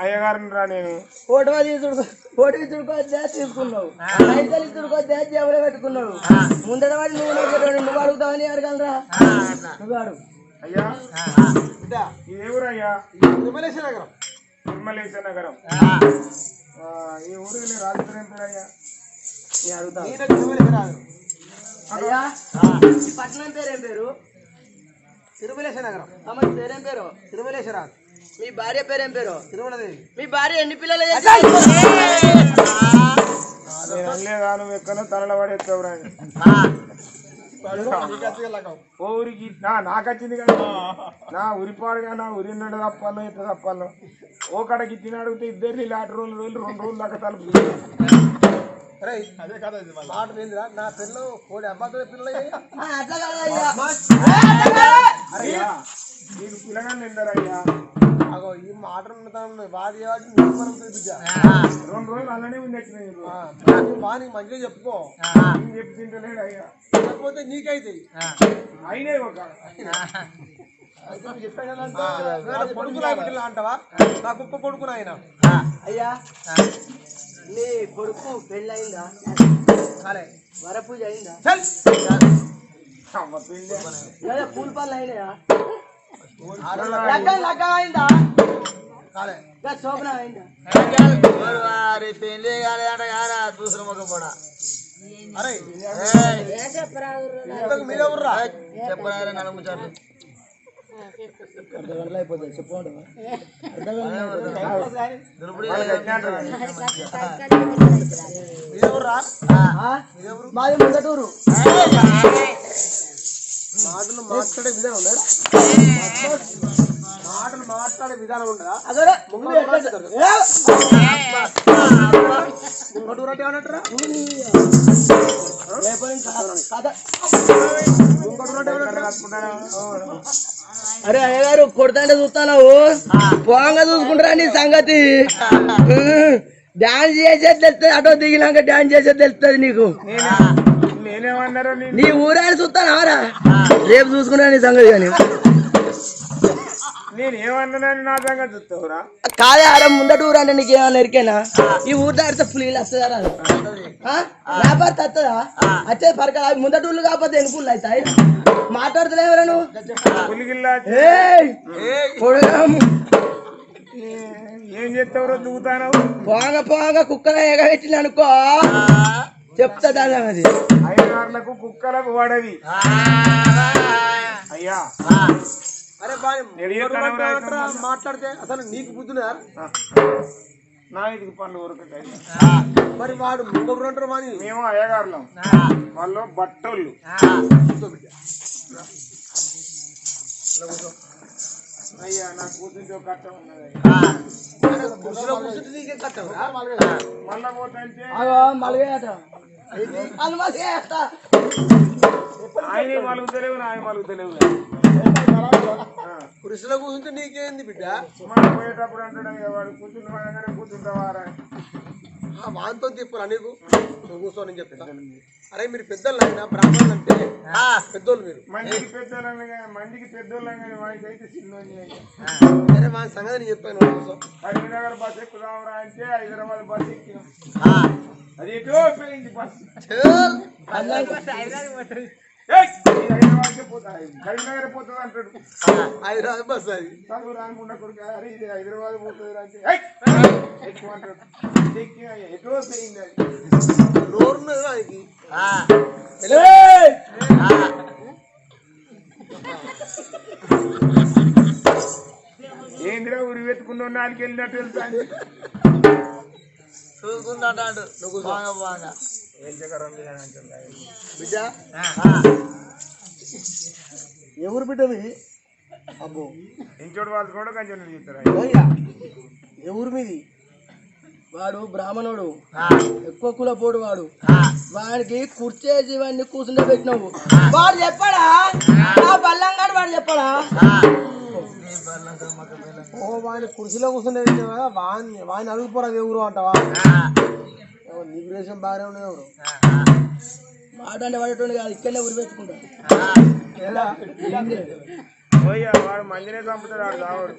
అయ్యగారిని రా నేను ఫోటో తీసుకొద్దా తీసుకున్నావు, పైసలు ఇచ్చుకొద్దా జేబులో పెట్టుకున్నావు. ముందట వాడి నువ్వు అడుగుతావని అడగలరా? నువ్వు అడుగు. అయ్యా ఇది ఎవరయ్యా? తిరుమలేశ నగరం. తిరుమలేశ నగరం. ఈ ఊరు రాజు ఏం పేరు అయ్యా? అడుగుతా. అయ్యా ఈ పట్టణం పేరేం పేరు? తిరుమలేశ నగరం. అమ్మ పేరేం పేరు? తిరుమలేశ్వరాజు. మీ భార్య పేరేం పేరు? తిరుమలదేవి. మీ భార్య ఎన్ని పిల్లలు? నేను అనలేదా నువ్వు ఎక్కడో తలలో పడేస్తావురా? ఓ ఊరికి నాకు వచ్చింది కదా, నా ఉరిపాడుగా నా ఉరిన్నట్టు తప్పాలో ఎట్లా తప్పాలో ఓ కడకి ఇచ్చిన అడిగితే ఇద్దరు 2 రోజులు దాకా తలుపు. అదే కదా మాట ఏందిరా? నా పిల్లలు కోడి అబ్బాయి పిల్లలు నీకు పిల్లగానే ఎందరయ్యా? అగో ఈ మాట వాడి వాడి 2 రోజులు అలానే ఉంది. వానికి మంచిగా చెప్పుకో. చెప్పి తింటలేడు అయ్యా. లేకపోతే నీకైతే అయినే ఒక కొడుకులా అంటావా? నా కుక్క కొడుకున ఆయన. అయ్యా నీ కొడుకు పెళ్ళయిందా? కాలే. వరపూజ అయిందా? పూల పనులు అయినాయా? లగ్గం అయిందా? కాలే. శోభన అయిందా? పెళ్లి కాలేదంట కాదా చూసిన మొక్క కూడా. అరే మీరెవర్రా చెప్పరా? నలుగు ముచ్చారు అయిపోతుంది చెప్పండి. మాది ముందటూరు. మాటలు మాట్లాడే విధానం ఉండదా? మాటలు మాట్లాడే విధానం ఉండదా? అదే ముంగటూరు అంటే ఏమన్నట్టురా? అరే అయ్యగారు కొడతాంటే చూస్తావు, పోంగా చూసుకుంటారా నీ సంగతి. డాన్స్ చేసేది తెలుస్తుంది, అటో దిగినాక డాన్స్ చేసేది తెలుస్తుంది నీకు. నేనేమన్నారో నీ ఊరాన్ని చూస్తానారా? రేపు చూసుకున్నా నీ సంగతి. కానీ నేను ఏమన్నానని నా సంగతి చూస్తావురా? కాదే ఆరా ముందట ఊరు అంటే నీకు ఏమన్నా ఎరికేనా? ఈ ఊరు దాడితే ఫుల్ వస్తుందా? వ్యాపారత వస్తుందా? వచ్చే పరక ముందట ఊళ్ళు కాకపోతే ఎన్నుకుళ్ళు అవుతాయి. మాట్లాడుతున్నావురా నువ్వు? ఏం చెప్తావురో దిగుతాను. పోంగ కుక్కల ఎగబెట్టిన అనుకో చెప్తా. అది 5 గంటలకు కుక్కలకు పడది అయ్యా. అరే మాట్లాడితే అసలు నీకు బుద్ధులే? నా ఇది పనులు ఊరకట్టాయి. మరి వాడు ముంగరు అంటారు. మరి మేము అయ్యగారులం, వాళ్ళు బట్టోళ్ళు. అయ్యా నా కూర్చుంటే కట్ట ఉన్నది. మళ్ళా పోతాంటే ఆయన మలుగుతలేవు, ఆయన మలుగుతలేవు. పురుషులో కూర్చుంటే నీకేంది బిడ్డ? మనం పోయేటప్పుడు అంటాడు వాడు కూర్చుంటావారా? వాంతో తిప్పురా నీకు. నువ్వు కూర్చోని చెప్తా. అరే మీరు పెద్దోళ్ళు అయినా బ్రాహ్మణులు అంటే పెద్దోళ్ళు. మీరు మందికి పెద్దోళ్ళని మందికి పెద్దోళ్ళని కానీ వాడికి అయితే చిన్నోని. అరే మా సంగతి నేను చెప్పాను. కరీంనగర్ బస్ ఎక్కుదామరా అంటే హైదరాబాద్ బస్ ఎక్కినాం. అది ఎటో పోయింది బస్. హైదరాబాద్కే పోతాయి, కరీంనగర్ పోతుంది అంటాడు. హైదరాబాద్ బస్ అది చదువు రాకుండా కొడుకు. అరే ఇది హైదరాబాద్ పోతుంది అంటే ఎక్కువ అంటాడు. ఎటో పోయింది అది. నోరున్నది దానికి. ఏంద్రా ఊరి వెతుకున్న నాలుగు వెళ్ళినట్టు వెళ్తాను. చూసుకుంటాడు నువ్వు బిడ్డ. ఎవరు బిడ్డవి? అబ్బో ఇంచోడు వాళ్ళు కూడా కొంచెం చెప్తారా? ఎవరు మీది? వాడు బ్రాహ్మణుడు, ఎక్కువ కులపోడు. వాడికి కుర్చేసి ఇవన్నీ కూర్చుంటే పెట్టినావు. వాడు చెప్పాడా? బల్లంగాడు వాడు చెప్పాడా? ఓ వాడిని కుర్చీలో కూర్చుంటే వాడిని అడుగుపోరా ఎవరు అంటావా? నీకు దేశం బాగానే ఉన్నది. ఎవరు మాట అంటే పడేటోడు కాదు, ఇక్కడనే ఉరి పెట్టుకుంటా. పోయి వాడు మందినే చంపుతాడు వాడు దావాడు